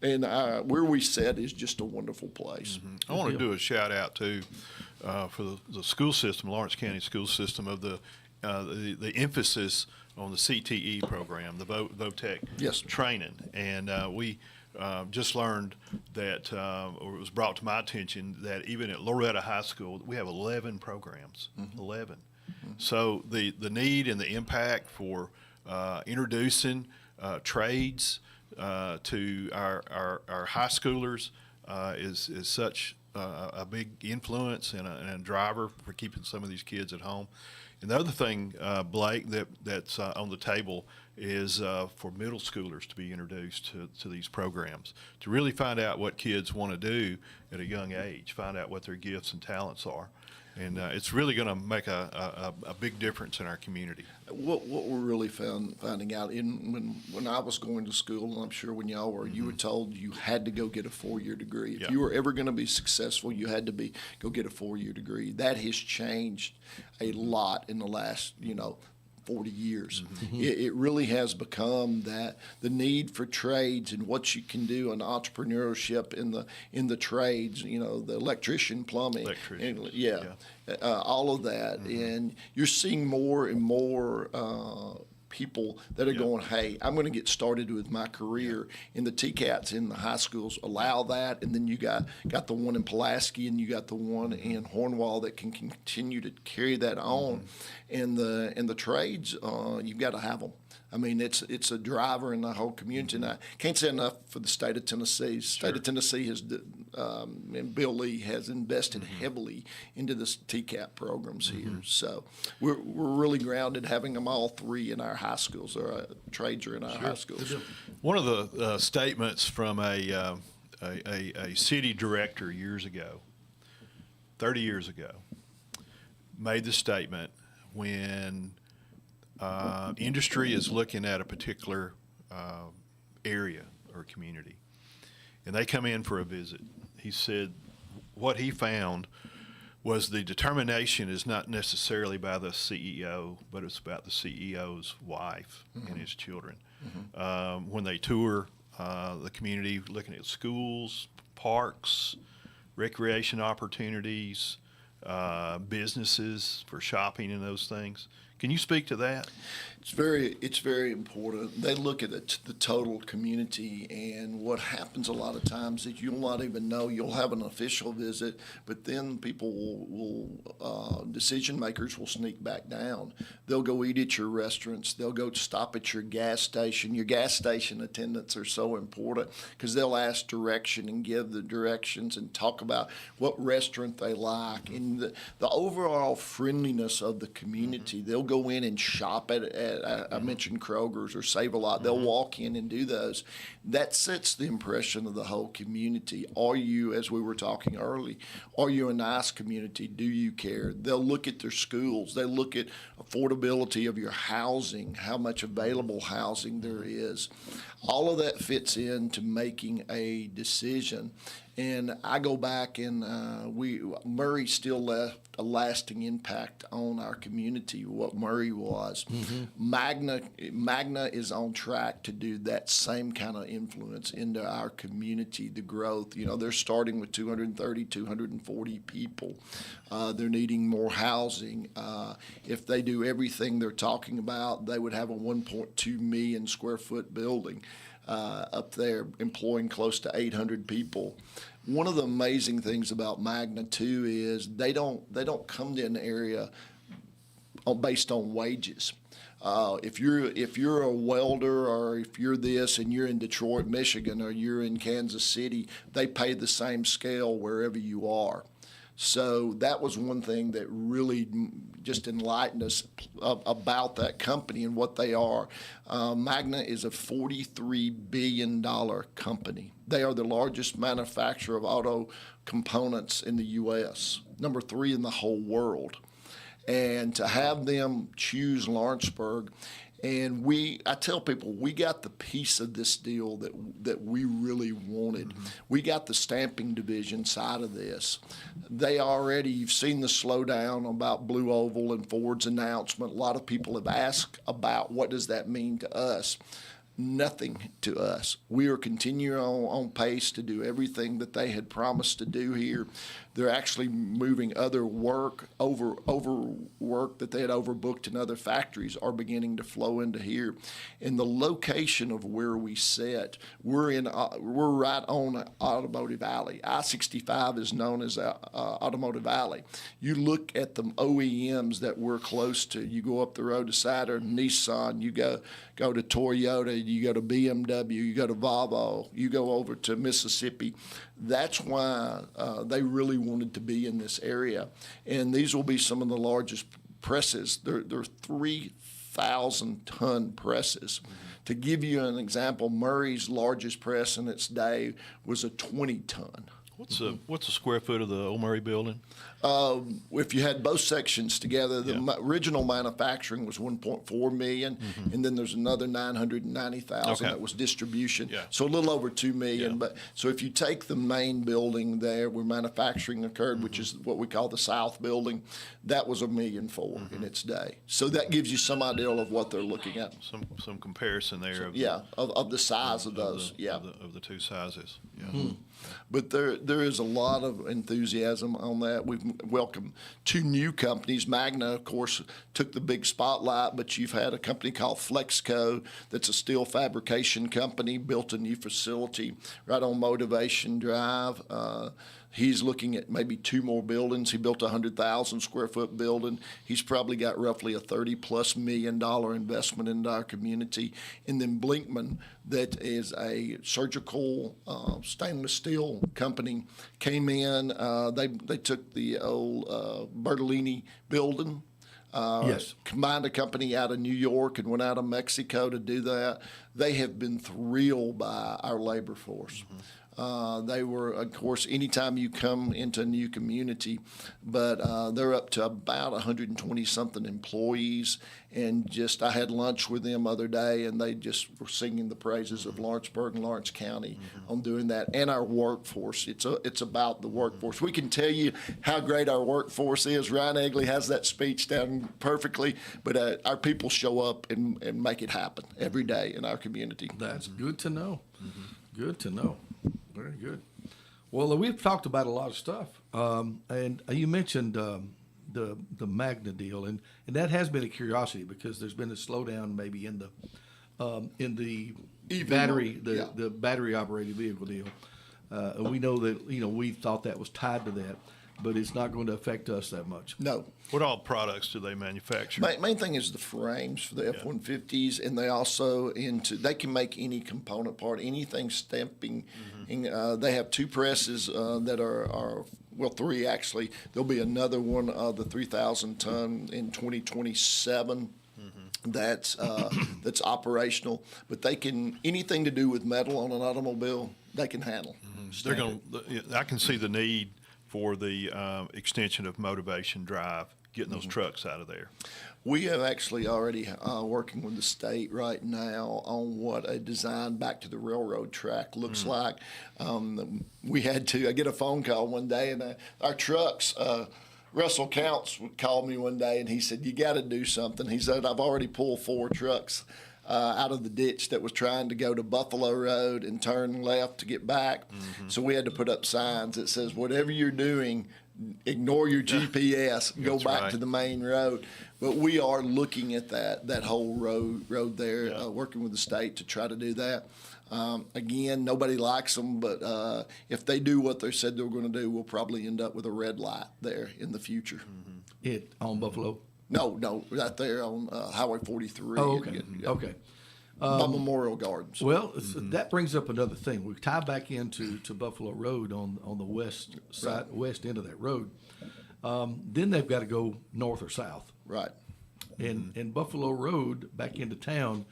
And where we sit is just a wonderful place. I want to do a shout out too for the school system, Lawrence County school system, of the emphasis on the CTE program, the VOTEC training. And we just learned that, or it was brought to my attention, that even at Loretta High School, we have 11 programs, 11. So the need and the impact for introducing trades to our high schoolers is such a big influence and a driver for keeping some of these kids at home. And the other thing, Blake, that's on the table is for middle schoolers to be introduced to these programs, to really find out what kids want to do at a young age, find out what their gifts and talents are. And it's really going to make a big difference in our community. What we're really finding out, when I was going to school, and I'm sure when y'all were, you were told you had to go get a 4-year degree. If you were ever going to be successful, you had to go get a 4-year degree. That has changed a lot in the last, 40 years. It really has become that the need for trades and what you can do in entrepreneurship in the trades, the electrician, plumbing, all of that. And you're seeing more and more people that are going, hey, I'm going to get started with my career. And the TCATs in the high schools allow that. And then you got the one in Pulaski and you got the one in Hornwall that can continue to carry that on. And the trades, you've got to have them. I mean, it's a driver in the whole community. And I can't say enough for the state of Tennessee. The state of Tennessee has, and Bill Lee has invested heavily into the TCAP programs here. So we're really grounded having them all 3 in our high schools, or trades are in our high schools. One of the statements from a city director years ago, 30 years ago, made the statement when industry is looking at a particular area or community, and they come in for a visit. He said what he found was the determination is not necessarily by the CEO, but it's about the CEO's wife and his children. When they tour the community, looking at schools, parks, recreation opportunities, businesses for shopping and those things, Can you speak to that? It's very important. They look at the total community, and what happens a lot of times is you'll not even know. You'll have an official visit, but then people will decision makers will sneak back down. They'll go eat at your restaurants. They'll go stop at your gas station. Your gas station attendants are so important because they'll ask direction and give the directions and talk about what restaurant they like and the overall friendliness of the community. They'll go in and shop at I mentioned Kroger's or Save-A-Lot. They'll walk in and do those. That sets the impression of the whole community. Are you, as we were talking early, are you a nice community? Do you care? They'll look at their schools. They look at affordability of your housing, how much available housing there is. All of that fits into making a decision. And I go back and Murray still left a lasting impact on our community, what Murray was. Magna is on track to do that same kind of influence into our community, the growth. They're starting with 230, 240 people. They're needing more housing. If they do everything they're talking about, they would have a 1.2 million square foot building up there, employing close to 800 people. One of the amazing things about Magna too is they don't come to an area based on wages. If you're a welder or if you're this and you're in Detroit, Michigan, or you're in Kansas City, they pay the same scale wherever you are. So that was one thing that really just enlightened us about that company and what they are. Magna is a $43 billion company. They are the largest manufacturer of auto components in the U.S., number 3 in the whole world. And to have them choose Lawrenceburg, and I tell people, we got the piece of this deal that we really wanted. We got the stamping division side of this. You've seen the slowdown about Blue Oval and Ford's announcement. A lot of people have asked about what does that mean to us. Nothing to us. We are continuing on pace to do everything that they had promised to do here. They're actually moving other work, over work that they had overbooked in other factories are beginning to flow into here. And the location of where we sit, we're right on Automotive Alley. I-65 is known as Automotive Alley. You look at the OEMs that we're close to. You go up the road to Saturn, Nissan, you go to Toyota, you go to BMW, you go to Volvo, you go over to Mississippi. That's why they really wanted to be in this area. And these will be some of the largest presses. They're 3,000-ton presses. To give you an example, Murray's largest press in its day was a 20-ton. What's the square foot of the old Murray building? If you had both sections together, the original manufacturing was 1.4 million, and then there's another 990,000 that was distribution. So a little over 2 million. But so if you take the main building there where manufacturing occurred, which is what we call the South Building, that was $1.4 million in its day. So that gives you some idea of what they're looking at. Some comparison there. Of the size of those. Of the two sizes. But there is a lot of enthusiasm on that. We've welcomed 2 new companies. Magna, of course, took the big spotlight, but you've had a company called Flexco that's a steel fabrication company, built a new facility right on Motivation Drive. He's looking at maybe 2 more buildings. He built a 100,000 square foot building. He's probably got roughly a $30+ million investment into our community. And then Blinkman, that is a surgical stainless steel company, came in. They took the old Bertolini building. Combined a company out of New York and went out of Mexico to do that. They have been thrilled by our labor force. They were, of course, anytime you come into a new community, but they're up to about 120-something employees. And I had lunch with them the other day, and they just were singing the praises of Lawrenceburg and Lawrence County on doing that. And our workforce, it's about the workforce. We can tell you how great our workforce is. Ryan Egley has that speech down perfectly, but our people show up and make it happen every day in our community. That's good to know. Good to know. Very good. Well, we've talked about a lot of stuff, and you mentioned the Magna deal, and that has been a curiosity because there's been a slowdown maybe in the battery the battery operated vehicle deal. We know that we thought that was tied to that, but it's not going to affect us that much. No. What all products do they manufacture? Main thing is the frames for the F-150s, and they also they can make any component part, anything stamping. They have 2 presses that are well, 3 actually. There'll be another one, the 3,000 ton in 2027. That's operational, but they can anything to do with metal on an automobile they can handle. I can see the need for the extension of motivation drive, getting those trucks out of there. We have actually already working with the state right now on what a design back to the railroad track looks like. I get a phone call one day, and our trucks. Russell Counts called me one day, and he said, "You got to do something." He said, "I've already pulled 4 trucks out of the ditch that was trying to go to Buffalo Road and turn left to get back." So we had to put up signs that says, "Whatever you're doing, ignore your GPS, go back to the main road." But we are looking at that whole road there, working with the state to try to do that. Again, nobody likes them, but if they do what they said they were going to do, we'll probably end up with a red light there in the future. On Buffalo? No, right there on Highway 43. Oh, okay. Okay. By Memorial Gardens. Well, that brings up another thing. We tie back into Buffalo Road on the west side, west end of that road. Then they've got to go north or south. Right. And Buffalo Road back into town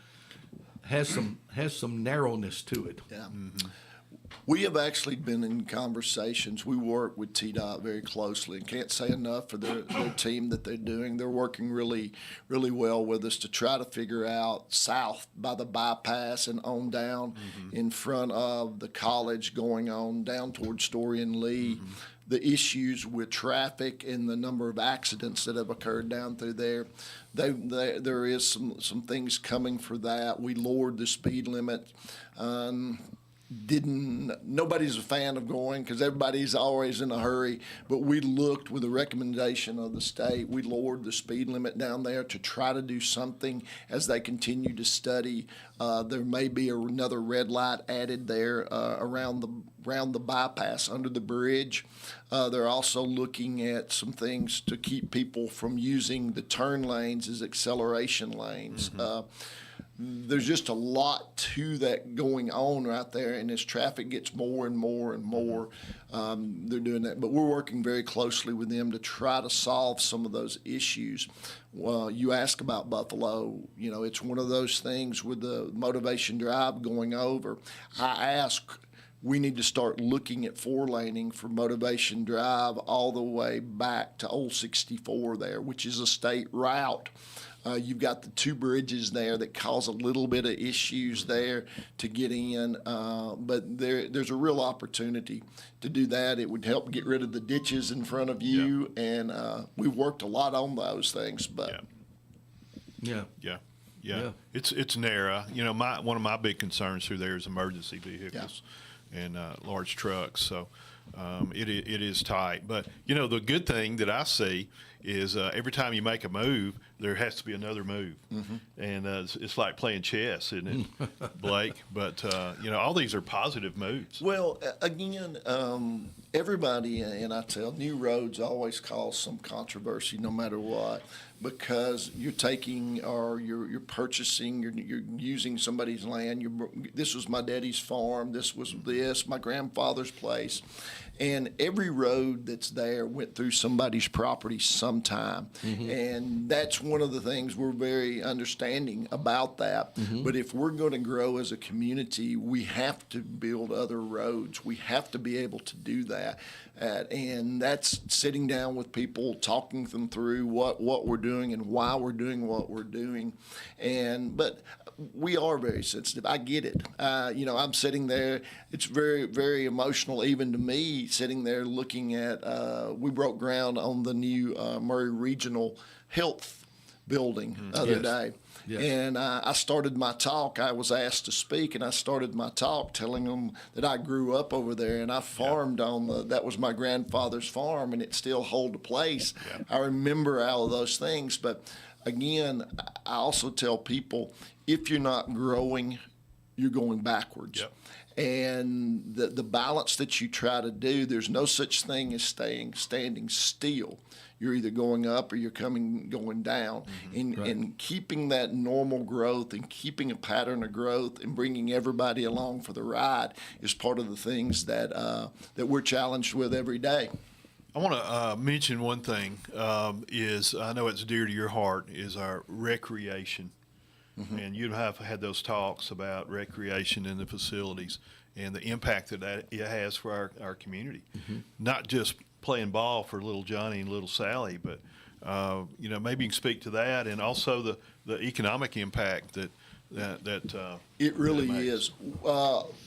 has some narrowness to it. Yeah. We have actually been in conversations. We work with TDOT very closely and can't say enough for their team that they're doing. They're working really, really well with us to try to figure out south by the bypass and on down in front of the college going on down towards Story and Lee. The issues with traffic and the number of accidents that have occurred down through there. There is some things coming for that. We lowered the speed limit. Nobody's a fan of going because everybody's always in a hurry, but we looked with the recommendation of the state. We lowered the speed limit down there to try to do something as they continue to study. There may be another red light added there around the bypass under the bridge. They're also looking at some things to keep people from using the turn lanes as acceleration lanes. There's just a lot to that going on right there, and as traffic gets more and more and more, they're doing that. But we're working very closely with them to try to solve some of those issues. Well, you ask about Buffalo, it's one of those things with the motivation drive going over. I ask, we need to start looking at 4-laning for motivation drive all the way back to Old 64 there, which is a state route. You've got the 2 bridges there that cause a little bit of issues there to get in, but there's a real opportunity to do that. It would help get rid of the ditches in front of you, and we've worked a lot on those things. But yeah. It's narrow. One of my big concerns through there is emergency vehicles and large trucks. So it is tight. But the good thing that I see is every time you make a move, there has to be another move. And it's like playing chess, isn't it, Blake? But, all these are positive moves. Well, again, everybody, and I tell, new roads always cause some controversy no matter what, because you're taking or you're purchasing, you're using somebody's land. This was my daddy's farm. This was my grandfather's place. And every road that's there went through somebody's property sometime. And that's one of the things we're very understanding about that. But if we're going to grow as a community, we have to build other roads. We have to be able to do that. And that's sitting down with people, talking them through what we're doing and why we're doing what we're doing. But we are very sensitive. I get it. I'm sitting there. It's very, very emotional, even to me, sitting there looking at. We broke ground on the new Murray Regional Health building the other day. Yes. And I started my talk. I was asked to speak, and I started my talk telling them that I grew up over there, and I farmed on that was my grandfather's farm, and it still holds a place. I remember all of those things. But again, I also tell people, if you're not growing, you're going backwards. And the balance that you try to do, there's no such thing as standing still. You're either going up or you're going down. And keeping that normal growth and keeping a pattern of growth and bringing everybody along for the ride is part of the things that that we're challenged with every day. I want to mention one thing is I know it's dear to your heart is our recreation. And you have had those talks about recreation in the facilities and the impact that it has for our community. Not just playing ball for little Johnny and little Sally, but maybe you can speak to that, and also the economic impact that it really is.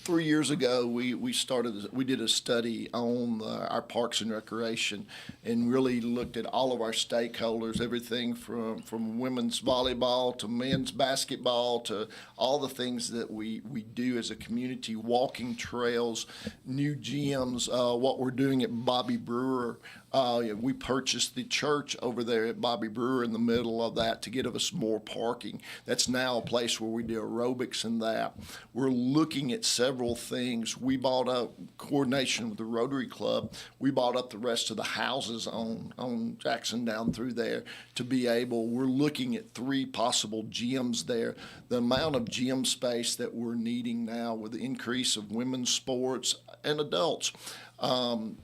3 years ago, we did a study on our parks and recreation, and really looked at all of our stakeholders, everything from women's volleyball to men's basketball to all the things that we do as a community, walking trails, new gyms, what we're doing at Bobby Brewer. We purchased the church over there at Bobby Brewer in the middle of that to give us more parking. That's now a place where we do aerobics and that. We're looking at several things. We bought up coordination with the Rotary Club. We bought up the rest of the houses on Jackson down through there to be able. We're looking at 3 possible gyms there. The amount of gym space that we're needing now with the increase of women's sports and adults.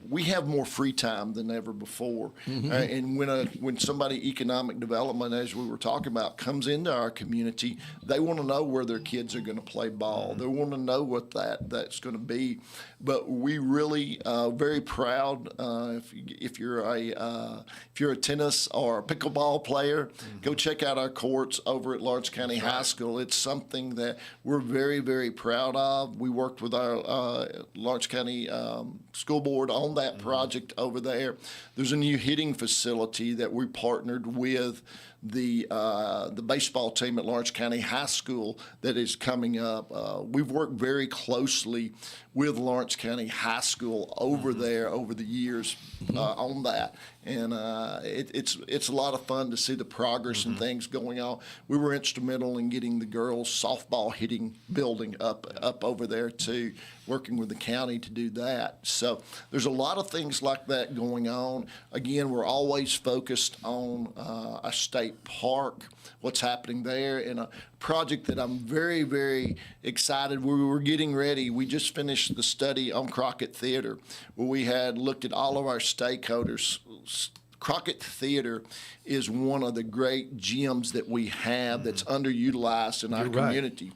We have more free time than ever before. And when somebody economic development, as we were talking about, comes into our community, they want to know where their kids are going to play ball. They want to know what that's going to be. But we really very proud. If you're a tennis or a pickleball player, go check out our courts over at Lawrence County High School. It's something that we're very, very proud of. We worked with our Lawrence County school board on that project over there. There's a new hitting facility that we partnered with the baseball team at Lawrence County High School that is coming up. We've worked very closely with Lawrence County High School over there over the years on that. And it's a lot of fun to see the progress and things going on. We were instrumental in getting the girls' softball hitting building up over there too, working with the county to do that. So there's a lot of things like that going on. Again, we're always focused on a state park, what's happening there, and a project that I'm very, very excited. We were getting ready. We just finished the study on Crockett Theater, where we had looked at all of our stakeholders. Crockett Theater is one of the great gyms that we have that's underutilized in our community.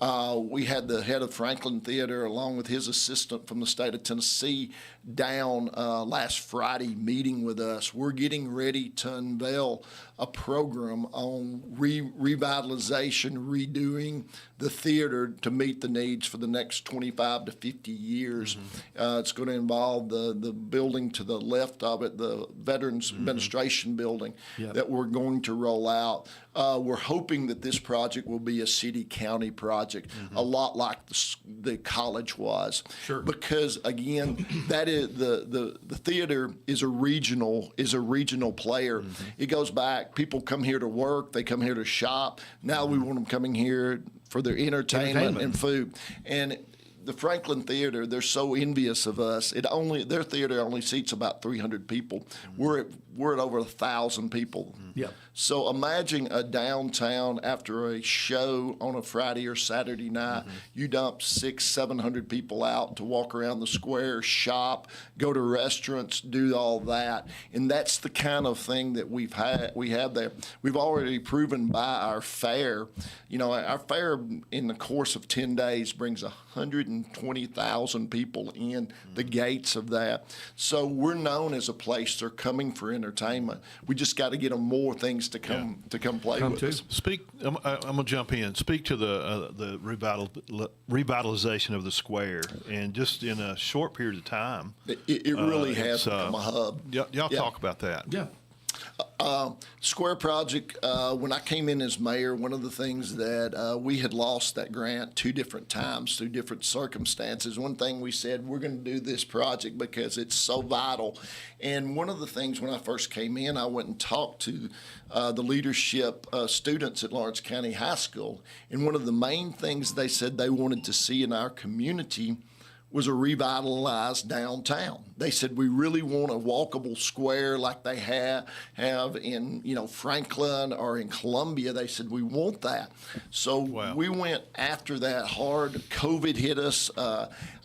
We had the head of Franklin Theater along with his assistant from the state of Tennessee down last Friday meeting with us. We're getting ready to unveil a program on revitalization, redoing the theater to meet the needs for the next 25 to 50 years. It's going to involve the building to the left of it, the Veterans Administration building that we're going to roll out. We're hoping that this project will be a city-county project, a lot like the college was. Because again, that is the theater is a regional player. It goes back. People come here to work. They come here to shop. Now we want them coming here for their entertainment and food. And the Franklin Theater, they're so envious of us. Their theater only seats about 300 people. We're at over 1,000 people. So imagine a downtown after a show on a Friday or Saturday night. You dump 600-700 people out to walk around the square, shop, go to restaurants, do all that, and that's the kind of thing that we have there. We've already proven by our fair. Our fair in the course of 10 days brings 120,000 people in the gates of that. So we're known as a place they're coming for entertainment. We just got to get them more things to come play with us. I'm going to jump in. Speak to the revitalization of the square, and just in a short period of time. It really has become a hub. Y'all talk about that. Square project, when I came in as mayor, one of the things that we had lost that grant 2 different times through different circumstances. One thing we said, we're going to do this project because it's so vital. And one of the things when I first came in, I went and talked to the leadership students at Lawrence County High School. And one of the main things they said they wanted to see in our community was a revitalized downtown. They said we really want a walkable square like they have in Franklin or in Columbia. They said we want that. So we went after that hard. COVID hit us.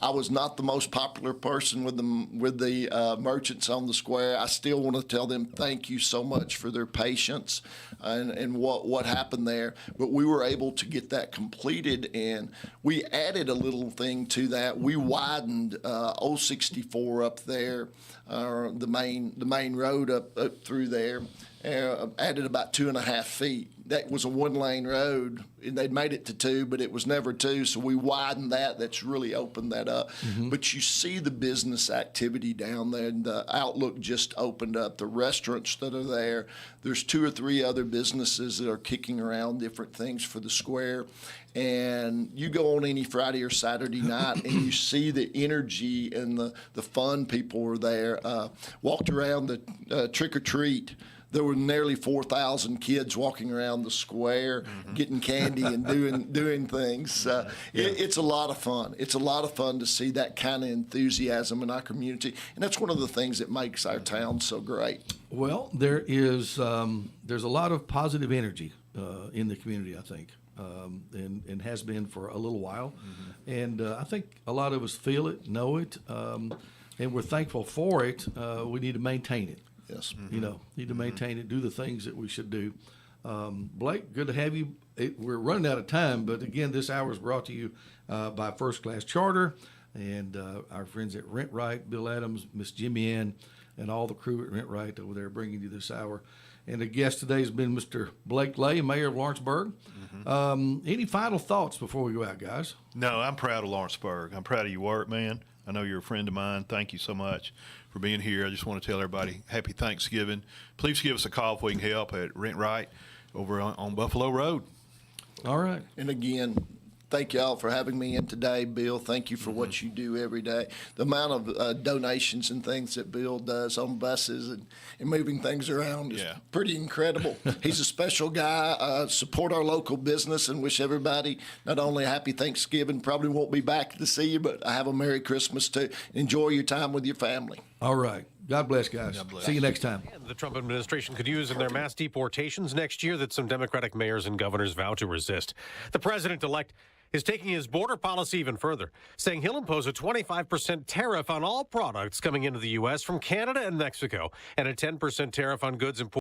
I was not the most popular person with the merchants on the square. I still want to tell them thank you so much for their patience and what happened there. But we were able to get that completed, and we added a little thing to that. We widened 064 up there, the main road up through there. Added about 2.5 feet. That was a 1-lane road, and they'd made it to 2, but it was never 2, so we widened that. That's really opened that up. But you see the business activity down there, and the Outlook just opened up. The restaurants that are there, there's 2 or 3 other businesses that are kicking around different things for the square. And you go on any Friday or Saturday night, and you see the energy and the fun people are there. Walked around the trick or treat. There were nearly 4,000 kids walking around the square, getting candy and doing things. It's a lot of fun. It's a lot of fun to see that kind of enthusiasm in our community, and that's one of the things that makes our town so great. Well, there's a lot of positive energy in the community, I think, and has been for a little while. And I think a lot of us feel it, know it, and we're thankful for it. We need to maintain it. Yes. Need to maintain it, do the things that we should do. Blake, good to have you. We're running out of time, but again, this hour is brought to you by First Class Charter and our friends at Rent Right, Bill Adams, Miss Jimmy Ann, and all the crew at Rent Right over there bringing you this hour. And the guest today has been Mr. Blake Lay, Mayor of Lawrenceburg. Any final thoughts before we go out, guys? No, I'm proud of Lawrenceburg. I'm proud of your work, man. I know you're a friend of mine. Thank you so much for being here. I just want to tell everybody happy Thanksgiving. Please give us a call if we can help at Rent Right over on Buffalo Road. All right. And again, thank y'all for having me in today. Bill, thank you for what you do every day. The amount of donations and things that Bill does on buses and moving things around is pretty incredible. He's a special guy. Support our local business and wish everybody not only a happy Thanksgiving, probably won't be back to see you, but have a Merry Christmas too. Enjoy your time with your family. All right. God bless, guys. God bless. See you next time. The Trump administration could use in their mass deportations next year that some Democratic mayors and governors vow to resist. The president-elect is taking his border policy even further, saying he'll impose a 25% tariff on all products coming into the U.S. from Canada and Mexico and a 10% tariff on goods imported